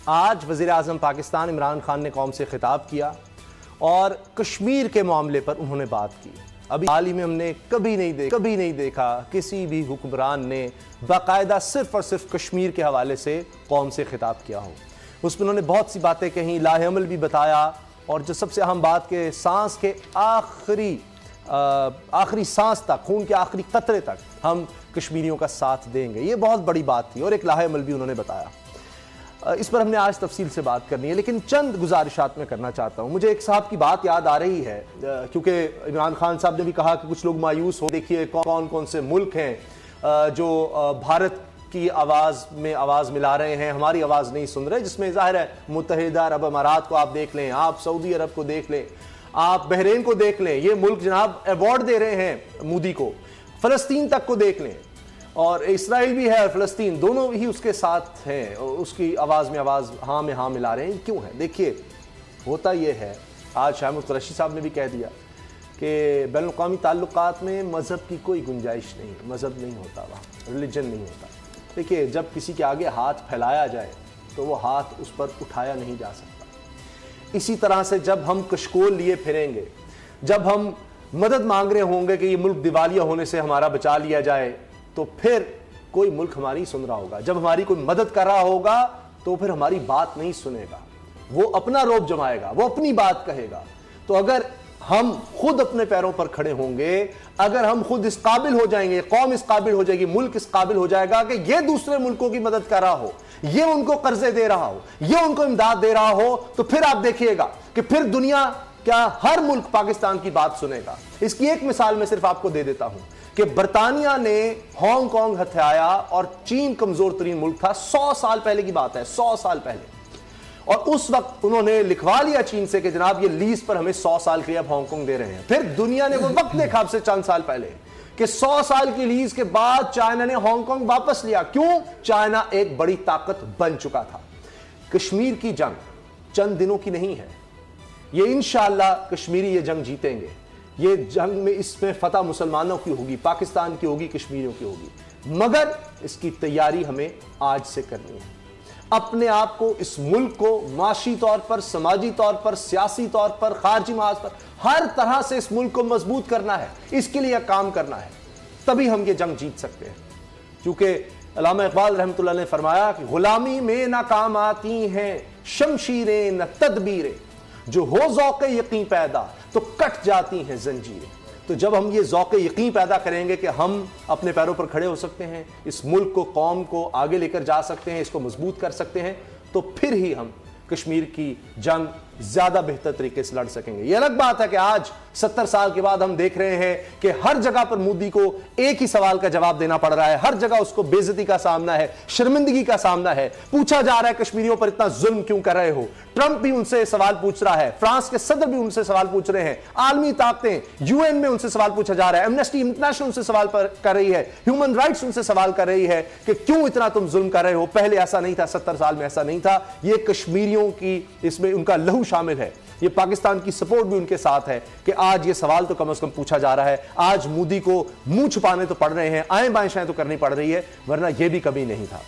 आज वज़ीर आज़म पाकिस्तान इमरान खान ने कौम से खिताब किया और कश्मीर के मामले पर उन्होंने बात की। अभी हाल ही में हमने कभी नहीं देखा किसी भी हुक्मरान ने बाकायदा सिर्फ और सिर्फ कश्मीर के हवाले से कौम से खिताब किया हो। उसमें उन्होंने बहुत सी बातें कहीं, लाहेअमल भी बताया, और जो सबसे अहम बात के सांस के आखिरी सांस तक, खून के आखिरी कतरे तक हम कश्मीरियों का साथ देंगे। ये बहुत बड़ी बात थी और एक लाहेअमल भी उन्होंने बताया। इस पर हमने आज तफसील से बात करनी है, लेकिन चंद गुजारिशात मैं करना चाहता हूँ। मुझे एक साहब की बात याद आ रही है, क्योंकि इमरान खान साहब ने भी कहा कि कुछ लोग मायूस हो। देखिए कौन कौन से मुल्क हैं जो भारत की आवाज़ में आवाज़ मिला रहे हैं, हमारी आवाज़ नहीं सुन रहे, जिसमें ज़ाहिर है मुत्तहिदा अरब अमारात को आप देख लें, आप सऊदी अरब को देख लें, आप बहरीन को देख लें। ये मुल्क जनाब अवार्ड दे रहे हैं मोदी को। फ़लस्तीन तक को देख लें, और इसराइल भी है और फ़लस्तीन, दोनों ही उसके साथ हैं, उसकी आवाज़ में आवाज़ हाँ में हाँ मिला रहे हैं। क्यों है? देखिए होता ये है, आज शाह कुरैशी साहब ने भी कह दिया कि बैनुल-अक़वामी ताल्लुकात में मज़हब की कोई गुंजाइश नहीं, मज़हब नहीं होता, वहाँ रिलीजन नहीं होता। देखिए जब किसी के आगे हाथ फैलाया जाए तो वो हाथ उस पर उठाया नहीं जा सकता। इसी तरह से जब हम कशकोल लिए फिरेंगे, जब हम मदद मांग रहे होंगे कि ये मुल्क दिवालिया होने से हमारा बचा लिया जाए, तो फिर कोई मुल्क हमारी सुन रहा होगा। जब हमारी कोई मदद कर रहा होगा तो फिर हमारी बात नहीं सुनेगा, वो अपना रौब जमाएगा, वो अपनी बात कहेगा। तो अगर हम खुद अपने पैरों पर खड़े होंगे, अगर हम खुद इस काबिल हो जाएंगे, कौम इस काबिल हो जाएगी, मुल्क इस काबिल हो जाएगा कि ये दूसरे मुल्कों की मदद कर रहा हो, ये उनको कर्जे दे रहा हो, ये उनको इमदाद दे रहा हो, तो फिर आप देखिएगा कि फिर दुनिया क्या, हर मुल्क पाकिस्तान की बात सुनेगा। इसकी एक मिसाल मैं सिर्फ आपको दे देता हूं कि बरतानिया ने हांगकांग हथियाया और चीन कमजोर तरीन मुल्क था। 100 साल पहले की बात है, 100 साल पहले। और उस वक्त उन्होंने लिखवा लिया चीन से कि जनाब ये लीज पर हमें 100 साल के लिए अब हांगकांग दे रहे हैं। फिर दुनिया ने वो वक्त देखा अब से चंद साल पहले कि 100 साल की लीज के बाद चाइना ने हांगकांग वापस लिया। क्यों? चाइना एक बड़ी ताकत बन चुका था। कश्मीर की जंग चंद दिनों की नहीं है, ये इंशाअल्लाह कश्मीरी ये जंग जीतेंगे। ये जंग में, इसमें फतह मुसलमानों की होगी, पाकिस्तान की होगी, कश्मीरियों की होगी, मगर इसकी तैयारी हमें आज से करनी है। अपने आप को, इस मुल्क को माशी तौर पर, समाजी तौर पर, सियासी तौर पर, खारजी महाज पर, हर तरह से इस मुल्क को मजबूत करना है। इसके लिए काम करना है, तभी हम ये जंग जीत सकते हैं। क्योंकि अल्लामा इकबाल रहमतुल्लाह ने फरमाया कि गुलामी में नाकाम आती हैं शमशीरें न तदबीरें, जो हो ज़ौक़े यकीन पैदा तो कट जाती हैं जंजीरें। तो जब हम ये ज़ौक़े यकीन पैदा करेंगे कि हम अपने पैरों पर खड़े हो सकते हैं, इस मुल्क को, कौम को आगे लेकर जा सकते हैं, इसको मजबूत कर सकते हैं, तो फिर ही हम कश्मीर की जंग ज्यादा बेहतर तरीके से लड़ सकेंगे। यह अलग बात है कि आज 70 साल के बाद हम देख रहे हैं कि हर जगह पर मोदी को एक ही सवाल का जवाब देना पड़ रहा है, हर जगह उसको बेइज्जती का सामना है, शर्मिंदगी का सामना है। पूछा जा रहा है कश्मीरियों पर इतना जुल्म क्यों कर रहे हो। ट्रंप भी उनसे सवाल पूछ रहा है, फ्रांस के सदर भी उनसे सवाल पूछ रहे हैं, आलमी ताकतें, यूएन में उनसे सवाल पूछा जा रहा है, एमनेस्टी इंटरनेशनल उनसे सवाल कर रही है, ह्यूमन राइट्स उनसे सवाल कर रही है कि क्यों इतना तुम जुल्म कर रहे हो। पहले ऐसा नहीं था, 70 साल में ऐसा नहीं था। ये कश्मीरियों की, इसमें उनका लहू शामिल है, ये पाकिस्तान की सपोर्ट भी उनके साथ है कि आज ये सवाल तो कम से कम पूछा जा रहा है। आज मोदी को मुंह छुपाने तो पड़ रहे हैं, आए बाएं शाएं तो करनी पड़ रही है, वरना ये भी कभी नहीं था।